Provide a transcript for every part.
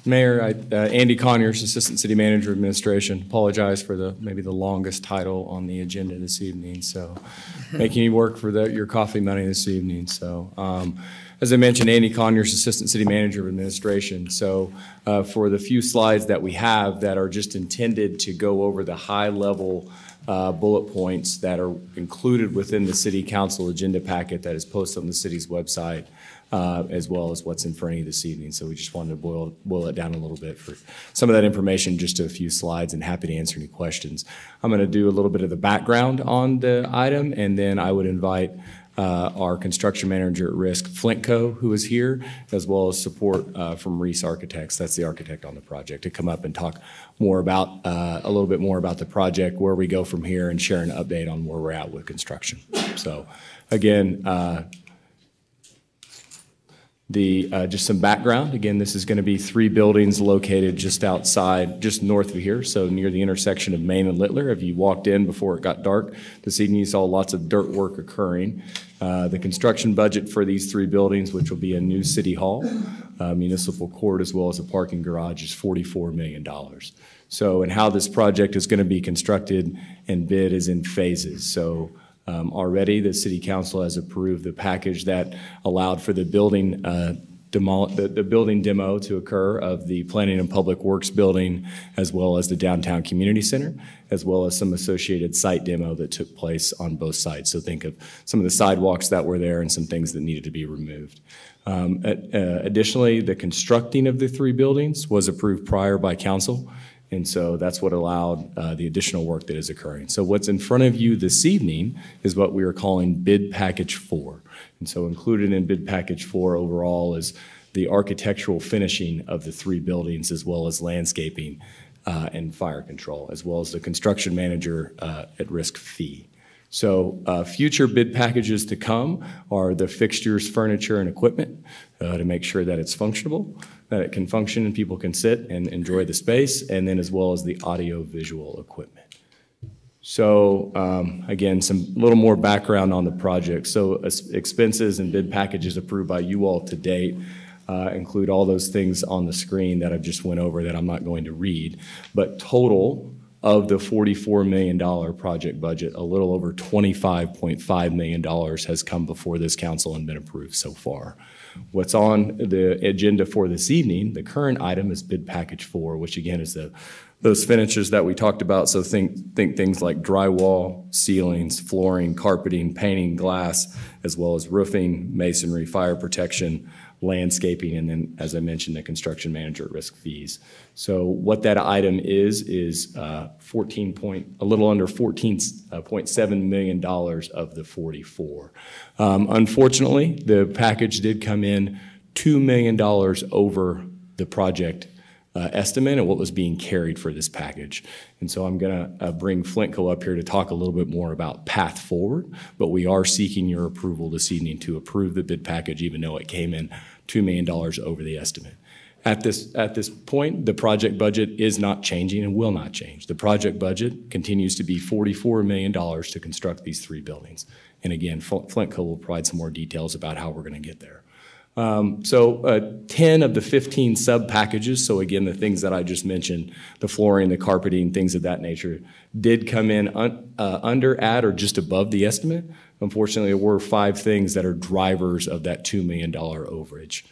Mayor, Andy Conyers, Assistant City Manager Administration. Apologize for maybe the longest title on the agenda this evening. So making you work for your coffee money this evening. So as I mentioned, Andy Conyers, Assistant City Manager of Administration. So for the few slides that we have that are just intended to go over the high level bullet points that are included within the City Council agenda packet that is posted on the city's website, as well as what's in front of you this evening. So we just wanted to boil it down a little bit for some of that information, just to a few slides, and happy to answer any questions. I'm going to do a little bit of the background on the item, and then I would invite our construction manager at risk, Flintco, who is here, as well as support from Reese Architects, that's the architect on the project, to come up and talk more about, a little bit more about the project, where we go from here, and share an update on where we're at with construction. So again, just some background. Again, this is going to be 3 buildings located just outside, just north of here, so near the intersection of Main and Littler. If you walked in before it got dark this evening, you saw lots of dirt work occurring. The construction budget for these 3 buildings, which will be a new city hall, municipal court, as well as a parking garage, is $44 million. So, and how this project is going to be constructed and bid is in phases. So already the City Council has approved the package that allowed for the building building demo to occur of the Planning and Public Works building, as well as the Downtown Community Center, as well as some associated site demo that took place on both sides. So think of some of the sidewalks that were there and some things that needed to be removed. Additionally, the constructing of the 3 buildings was approved prior by council. And so that's what allowed the additional work that is occurring. So what's in front of you this evening is what we are calling Bid Package 4. And so included in Bid Package 4 overall is the architectural finishing of the 3 buildings, as well as landscaping and fire control, as well as the construction manager at risk fee. So future bid packages to come are the fixtures, furniture, and equipment to make sure that it's functional, that it can function and people can sit and enjoy the space, and then as well as the audio-visual equipment. So again, some little more background on the project. So expenses and bid packages approved by you all to date include all those things on the screen that I've just went over that I'm not going to read, but total of the $44 million project budget, a little over $25.5 million has come before this council and been approved so far. What's on the agenda for this evening, the current item, is Bid Package 4, which again is those finishes that we talked about. So think things like drywall, ceilings, flooring, carpeting, painting, glass, as well as roofing, masonry, fire protection, landscaping, and then, as I mentioned, the construction manager at risk fees. So what that item is a little under $14.7 million of the 44. Unfortunately, the package did come in $2 million over the project estimate and what was being carried for this package. And so I'm going to bring Flintco up here to talk a little bit more about path forward, but we are seeking your approval this evening to approve the bid package, even though it came in $2 million over the estimate. At this point, the project budget is not changing and will not change. The project budget continues to be $44 million to construct these 3 buildings. And again, Flintco will provide some more details about how we're going to get there. 10 of the 15 sub-packages, so again, the things that I just mentioned, the flooring, the carpeting, things of that nature, did come in under, at, or just above the estimate. Unfortunately, there were 5 things that are drivers of that $2 million overage.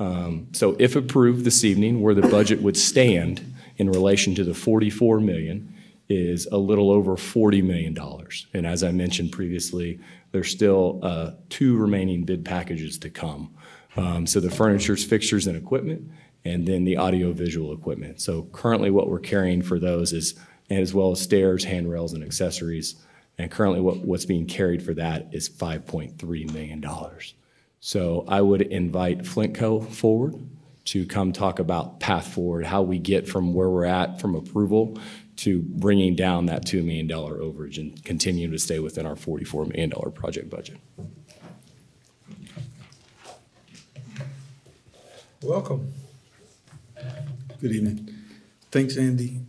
So if approved this evening, where the budget would stand in relation to the $44 million is a little over $40 million. And as I mentioned previously, there's still 2 remaining bid packages to come. So the furnitures, fixtures, and equipment, and then the audio-visual equipment. So currently what we're carrying for those is, as well as stairs, handrails, and accessories, and currently what's being carried for that is $5.3 million. So I would invite Flintco forward to come talk about path forward, how we get from where we're at from approval to bringing down that $2 million overage and continue to stay within our $44 million project budget. Welcome. Good evening. Thanks, Andy.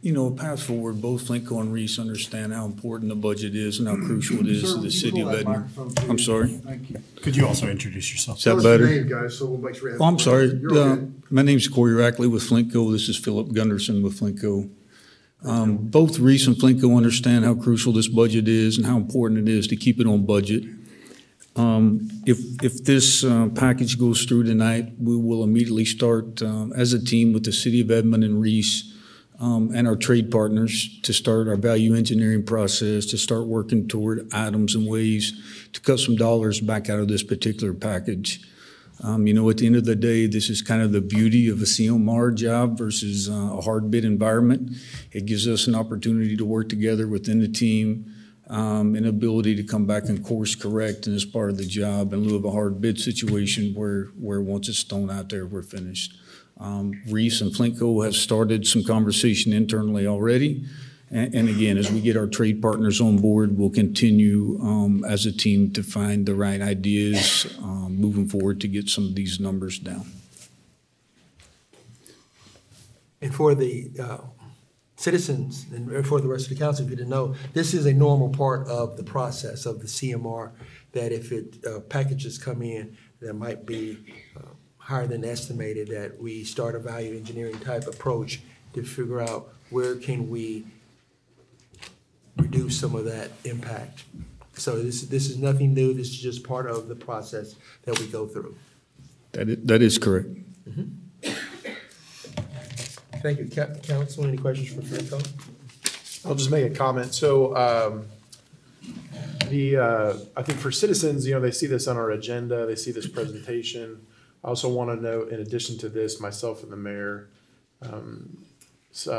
You know, path forward, both Flintco and Reese understand how important the budget is and how crucial it is to the city of Edmond. I'm sorry. Thank you. Could you also introduce yourself? Is that better? Name, guys, so we'll make sure Oh, I'm sorry. My name's Corey Rackley with Flintco. This is Philip Gunderson with Flintco. Both Reese and Flintco understand how crucial this budget is and how important it is to keep it on budget. If this package goes through tonight, we will immediately start as a team with the City of Edmond and Reese and our trade partners to start our value engineering process, to start working toward items and ways to cut some dollars back out of this particular package. You know, at the end of the day, this is kind of the beauty of a CMR job versus a hard bid environment. It gives us an opportunity to work together within the team, an ability to come back and course correct, and as part of the job in lieu of a hard bid situation where once it's thrown out there, we're finished. Reese and Flintco have started some conversation internally already. And again, as we get our trade partners on board, we'll continue as a team to find the right ideas moving forward to get some of these numbers down. And for the citizens and for the rest of the council, if you didn't know, this is a normal part of the process of the CMR, that if packages come in that might be higher than estimated, that we start a value engineering type approach to figure out where can we reduce some of that impact. So this is nothing new. This is just part of the process that we go through. That is correct. Mm-hmm. Thank you. Council, any questions for Flintco? I'll just make a comment. So I think for citizens, you know, they see this on our agenda, they see this presentation. I also want to note, in addition to this, myself and the mayor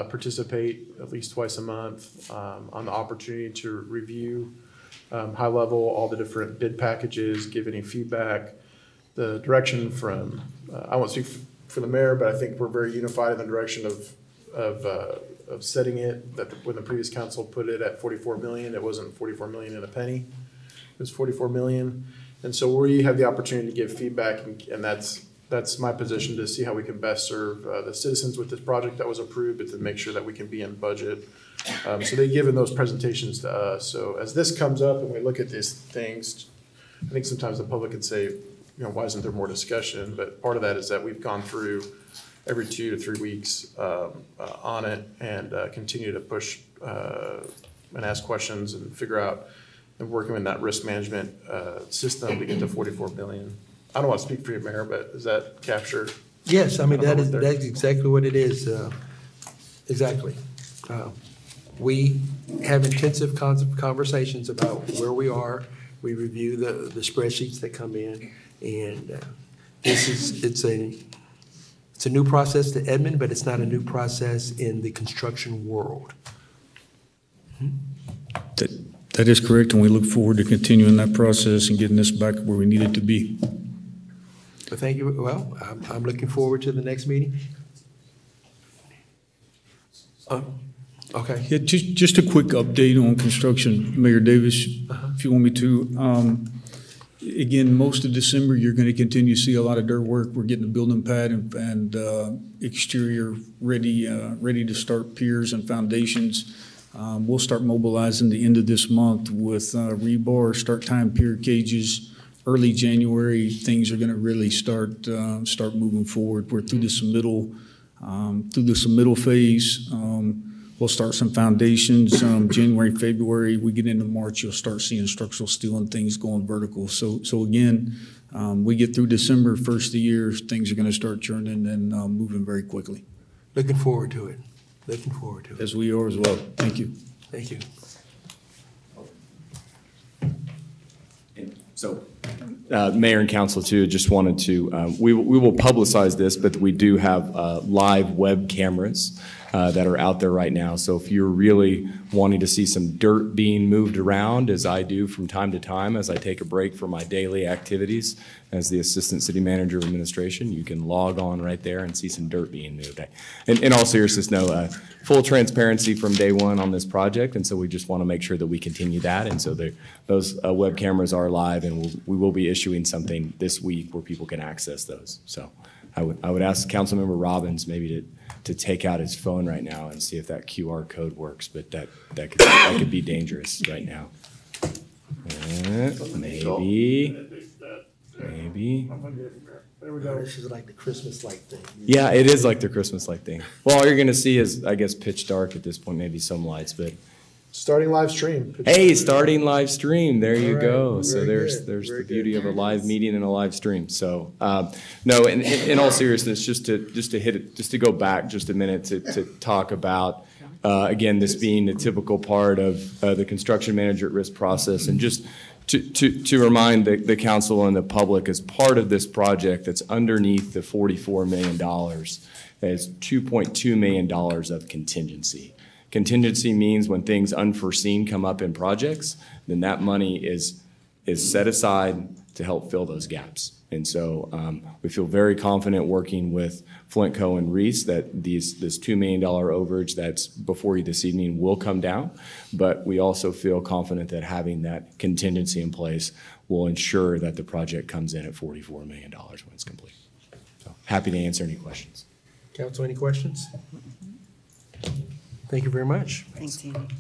participate at least twice a month on the opportunity to review high level all the different bid packages, give any feedback. The direction from, I won't speak for the mayor, but I think we're very unified in the direction of setting it, that when the previous council put it at 44 million, it wasn't 44 million and a penny, it was 44 million. And so we have the opportunity to give feedback, and that's my position, to see how we can best serve the citizens with this project that was approved, but to make sure that we can be in budget. So they've given those presentations to us. So as this comes up and we look at these things, I think sometimes the public can say, you know, why isn't there more discussion? But part of that is that we've gone through every 2 to 3 weeks on it, and continue to push and ask questions and figure out and working in that risk management system to get to 44 million. I don't want to speak for you, Mayor, but does that capture? Yes, I mean, that's exactly what it is. Exactly. We have intensive conversations about where we are. We review the spreadsheets that come in, and it's a new process to Edmond, but it's not a new process in the construction world. That is correct, and we look forward to continuing that process and getting this back where we need it to be. Well, thank you. Well, I'm looking forward to the next meeting. Okay. Yeah, just a quick update on construction, Mayor Davis, if you want me to. Again, most of December, you're going to continue to see a lot of dirt work. We're getting the building pad and exterior ready to start piers and foundations. We'll start mobilizing the end of this month with rebar, start time pier cages. Early January, things are going to really start moving forward. We're through the submittal phase. We'll start some foundations. January, February, we get into March, you'll start seeing structural steel and things going vertical. So again, we get through December, first of the year, things are going to start churning and moving very quickly. Looking forward to it. Looking forward to it. As we are as well. Thank you. Thank you. So, Mayor and Council too, just wanted to, we will publicize this, but we do have live web cameras that are out there right now. So if you're really wanting to see some dirt being moved around, as I do from time to time as I take a break from my daily activities as the Assistant City Manager of Administration, you can log on right there and see some dirt being moved. And in all seriousness, no, full transparency from day one on this project, and so we just want to make sure that we continue that. And so those web cameras are live, and we will be issuing something this week where people can access those. So I would ask Councilmember Robbins maybe to take out his phone right now and see if that QR code works, but that could be dangerous right now. Maybe. There we go. This is like the Christmas-like thing. Yeah, it is like the Christmas light thing. Well, all you're gonna see is, I guess, pitch dark at this point, maybe some lights, but Starting live stream. hey, starting live stream, there you All right, go. So very there's good, the very beauty good. of a live meeting and a live stream. So, no, in all seriousness, just to hit it, just to go back just a minute to talk about, again, this being the typical part of the construction manager at risk process, and just to remind the council and the public, as part of this project that's underneath the $44 million, there's $2.2 million of contingency. Contingency means when things unforeseen come up in projects, then that money is set aside to help fill those gaps. And so we feel very confident working with Flintco and Reese that this $2 million overage that's before you this evening will come down. But we also feel confident that having that contingency in place will ensure that the project comes in at $44 million when it's complete. So happy to answer any questions. Council, any questions? Thank you very much. Thanks, Andy.